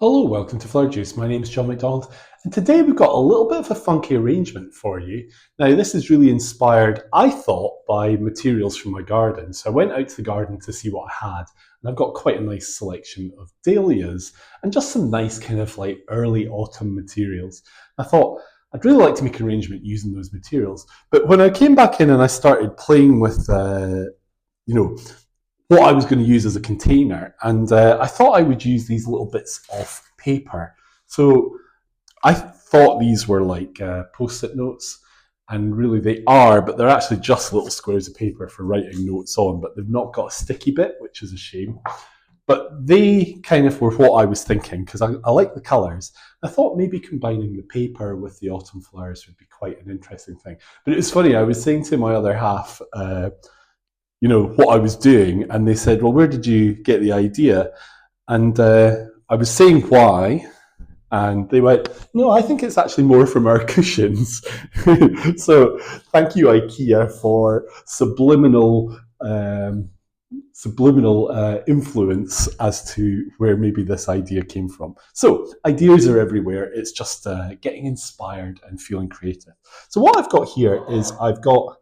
Hello, welcome to Flower Juice. My name is John McDonald, and today we've got a little bit of a funky arrangement for you. Now, this is really inspired, I thought, by materials from my garden. So I went out to the garden to see what I had, and I've got quite a nice selection of dahlias and just some nice kind of like early autumn materials. I thought I'd really like to make an arrangement using those materials. But when I came back in and I started playing with, you know, what I was going to use as a container, and I thought I would use these little bits of paper. So I thought these were like post-it notes, and really they are, but they're actually just little squares of paper for writing notes on, but they've not got a sticky bit, which is a shame. But they kind of were what I was thinking, because I like the colours. I thought maybe combining the paper with the autumn flowers would be quite an interesting thing. But it was funny, I was saying to my other half, what I was doing, and they said, well, where did you get the idea? And I was saying why, and they went, no, I think it's actually more from our cushions. So thank you, Ikea, for subliminal influence as to where maybe this idea came from. So ideas are everywhere. It's just getting inspired and feeling creative. So what I've got here is I've got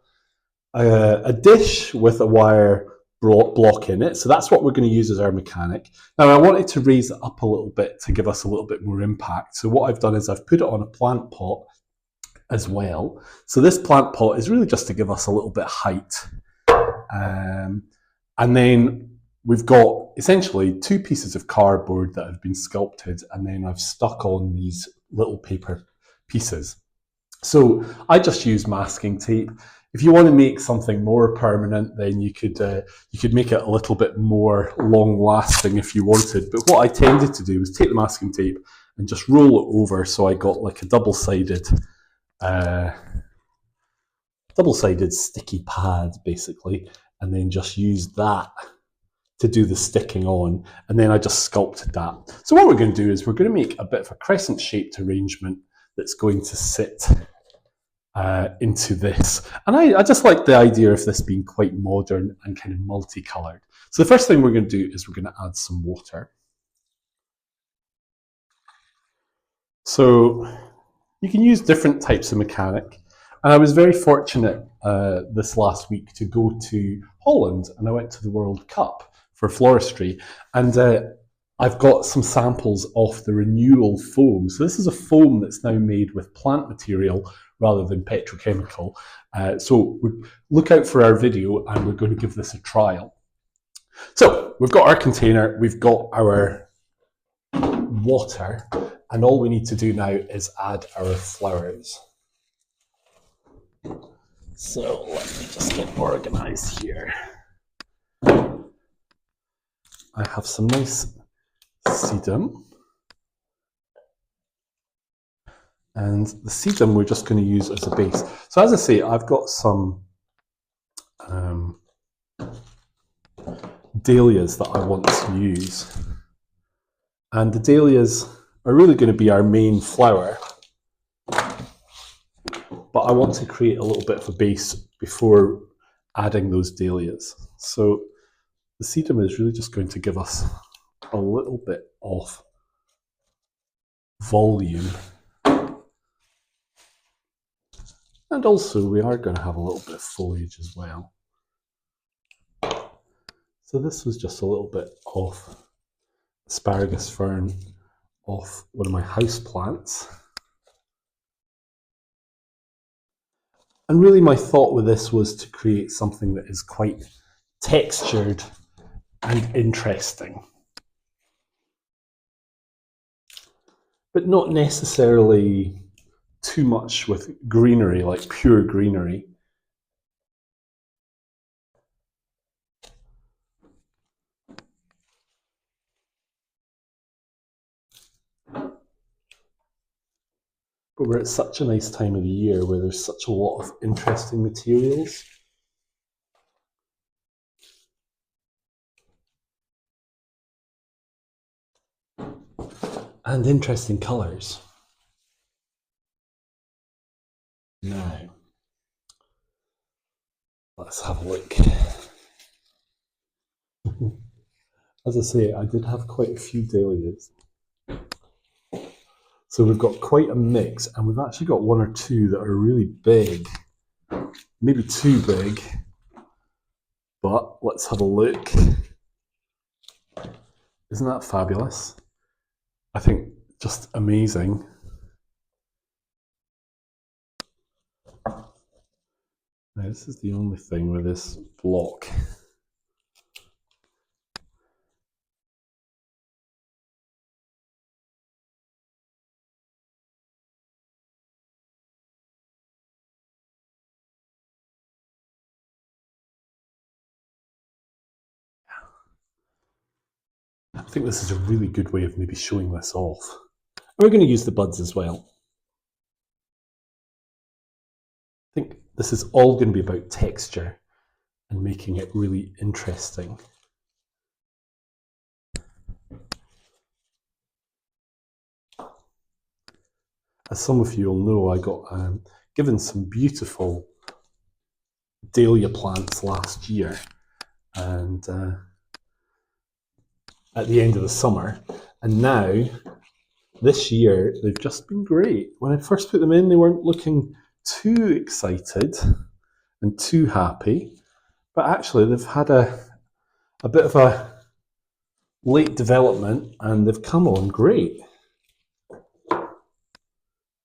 a dish with a wire block in it. So that's what we're going to use as our mechanic. Now I wanted to raise it up a little bit to give us a little bit more impact. So what I've done is I've put it on a plant pot as well. So this plant pot is really just to give us a little bit of height. And then we've got essentially two pieces of cardboard that have been sculpted, and then I've stuck on these little paper pieces. So I just use masking tape. If you want to make something more permanent, then you could make it a little bit more long-lasting if you wanted. But what I tended to do was take the masking tape and just roll it over, so I got like a double-sided sticky pad, basically, and then just use that to do the sticking on, and then I just sculpted that. So what we're going to do is we're going to make a bit of a crescent-shaped arrangement that's going to sit into this. And I just like the idea of this being quite modern and kind of multicolored. So the first thing we're going to do is we're going to add some water. So you can use different types of mechanic. And I was very fortunate this last week to go to Holland, and I went to the World Cup for floristry. And I've got some samples of the renewal foam. So this is a foam that's now made with plant material rather than petrochemical. So look out for our video, and we're going to give this a trial. So we've got our container, we've got our water, and all we need to do now is add our flowers. So let me just get organized here. I have some nice sedum. And the sedum we're just going to use as a base. So as I say, I've got some dahlias that I want to use. And the dahlias are really going to be our main flower. But I want to create a little bit of a base before adding those dahlias. So the sedum is really just going to give us a little bit of volume. And also we are going to have a little bit of foliage as well. So this was just a little bit of asparagus fern off one of my house plants. And really my thought with this was to create something that is quite textured and interesting. But not necessarily too much with greenery, like pure greenery. But we're at such a nice time of the year where there's such a lot of interesting materials. And interesting colours. Now, let's have a look. As I say, I did have quite a few dahlias. So we've got quite a mix, and we've actually got one or two that are really big, maybe too big, but let's have a look. Isn't that fabulous? I think just amazing. Now this is the only thing with this block. I think this is a really good way of maybe showing this off. We're going to use the buds as well. I think this is all going to be about texture and making it really interesting. As some of you will know, I got given some beautiful dahlia plants last year, and at the end of the summer, and now this year they've just been great. When I first put them in, they weren't looking too excited and too happy, but actually they've had a bit of a late development and they've come on great.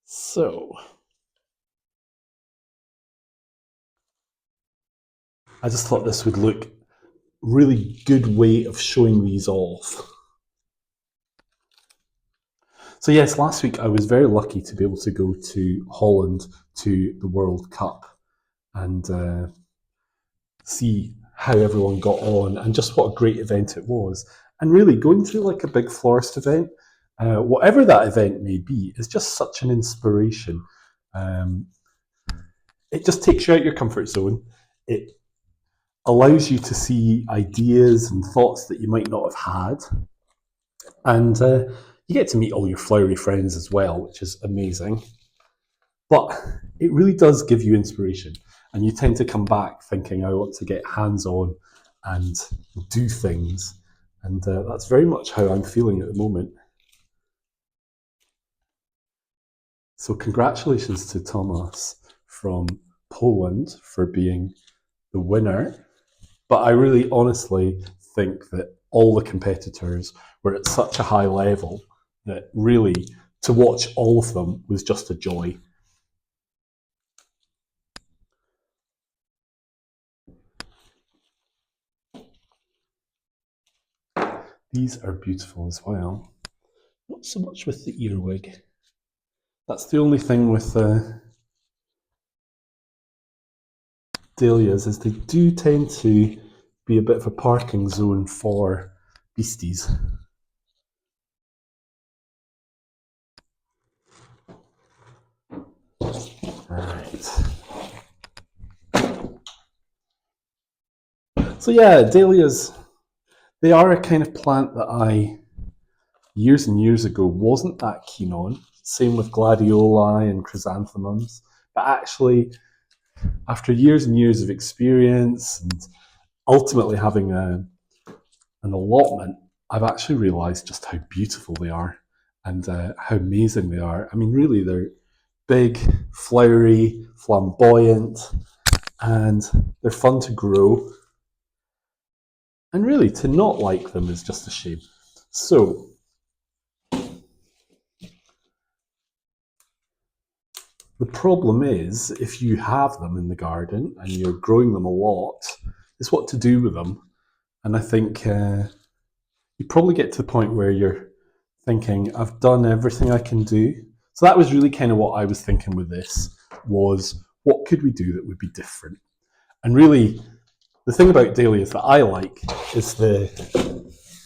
So I just thought this would look really good way of showing these off. So yes, last week I was very lucky to be able to go to Holland to the World Cup and see how everyone got on and just what a great event it was. And really going to like a big florist event, whatever that event may be, is just such an inspiration. It just takes you out your comfort zone. It allows you to see ideas and thoughts that you might not have had. And you get to meet all your flowery friends as well, which is amazing. But it really does give you inspiration. And you tend to come back thinking, I want to get hands-on and do things. And that's very much how I'm feeling at the moment. So congratulations to Thomas from Poland for being the winner. But I really honestly think that all the competitors were at such a high level that really to watch all of them was just a joy. These are beautiful as well. Not so much with the earwig. That's the only thing with dahlias, is they do tend to be a bit of a parking zone for beasties. Right. So yeah, dahlias, they are a kind of plant that I, years and years ago, wasn't that keen on. Same with gladioli and chrysanthemums. But actually, after years and years of experience and ultimately having an allotment, I've actually realised just how beautiful they are and how amazing they are. I mean, really, they're big, flowery, flamboyant, and they're fun to grow. And really, to not like them is just a shame. So, the problem is, if you have them in the garden and you're growing them a lot, is what to do with them. And I think you probably get to the point where you're thinking, I've done everything I can do. So that was really kind of what I was thinking with this, was what could we do that would be different? And really, the thing about dahlias that I like is the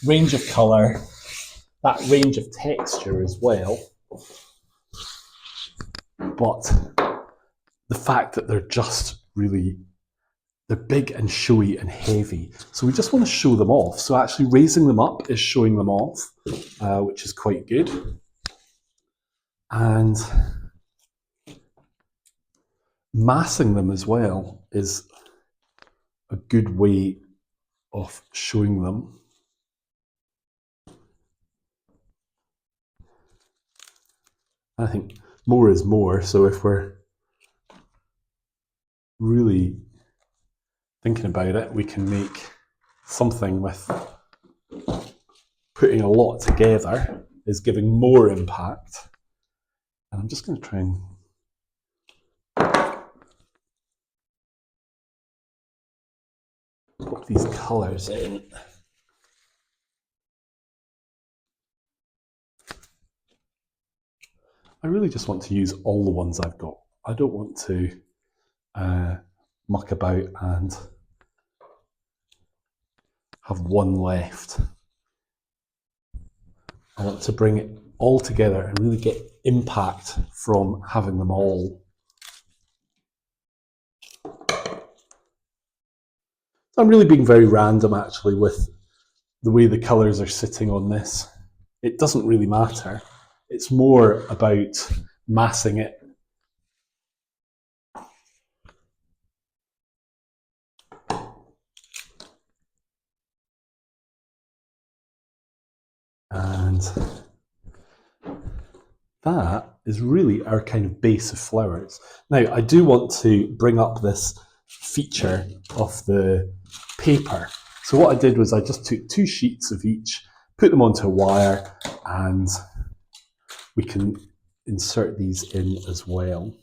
range of colour, that range of texture as well, but the fact that they're just really, they're big and showy and heavy. So we just want to show them off. So actually raising them up is showing them off, which is quite good. And massing them as well is a good way of showing them. I think more is more, so if we're really thinking about it, we can make something with putting a lot together is giving more impact. And I'm just going to try and put these colours in. I really just want to use all the ones I've got. I don't want to muck about and have one left. I want to bring it all together and really get impact from having them all. So I'm really being very random actually with the way the colours are sitting on this. It doesn't really matter. It's more about massing it. And that is really our kind of base of flowers. Now, I do want to bring up this feature of the paper. So what I did was I just took 2 sheets of each, put them onto a wire, and we can insert these in as well.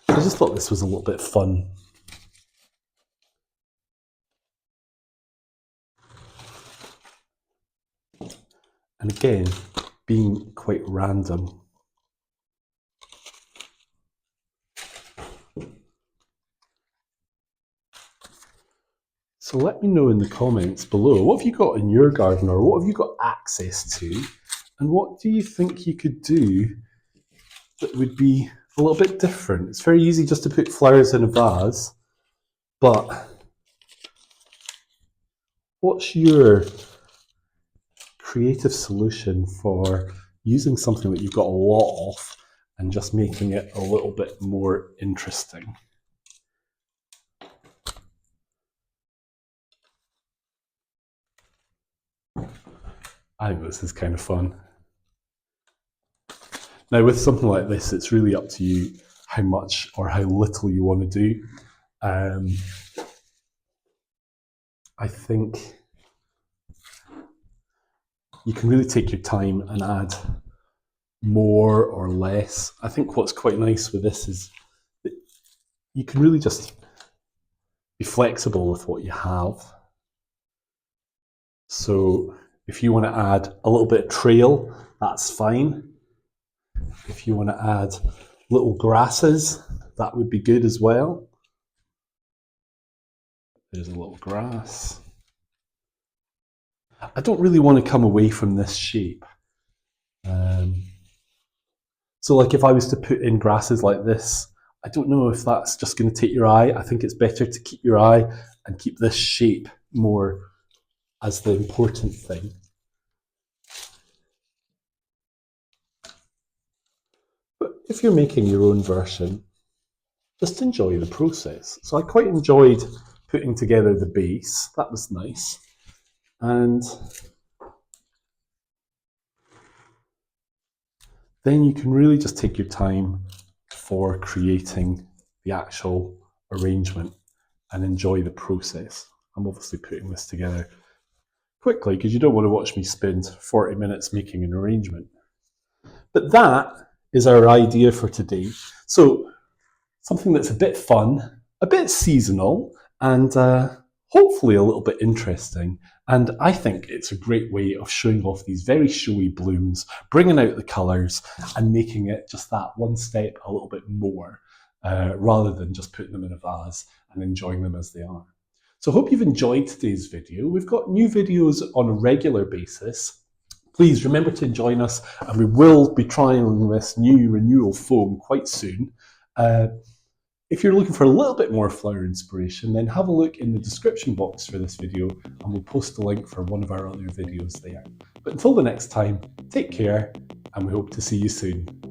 I just thought this was a little bit fun. And again, being quite random. So let me know in the comments below, what have you got in your garden, or what have you got access to, and what do you think you could do that would be a little bit different? It's very easy just to put flowers in a vase, but what's your creative solution for using something that you've got a lot of and just making it a little bit more interesting? I think this is kind of fun. Now with something like this, it's really up to you how much or how little you want to do. I think you can really take your time and add more or less. I think what's quite nice with this is that you can really just be flexible with what you have. So if you want to add a little bit of trail, that's fine. If you want to add little grasses, that would be good as well. There's a little grass. I don't really want to come away from this shape. So like if I was to put in grasses like this, I don't know if that's just going to take your eye. I think it's better to keep your eye and keep this shape more as the important thing. But if you're making your own version, just enjoy the process. So I quite enjoyed putting together the base. That was nice. And then you can really just take your time for creating the actual arrangement and enjoy the process. I'm obviously putting this together quickly because you don't want to watch me spend 40 minutes making an arrangement. But that is our idea for today. So something that's a bit fun, a bit seasonal, and hopefully a little bit interesting. And I think it's a great way of showing off these very showy blooms, bringing out the colours and making it just that one step a little bit more, rather than just putting them in a vase and enjoying them as they are. So I hope you've enjoyed today's video. We've got new videos on a regular basis. Please remember to join us, and we will be trying this new renewal foam quite soon. If you're looking for a little bit more flower inspiration, then have a look in the description box for this video and we'll post a link for one of our other videos there. But until the next time, take care and we hope to see you soon.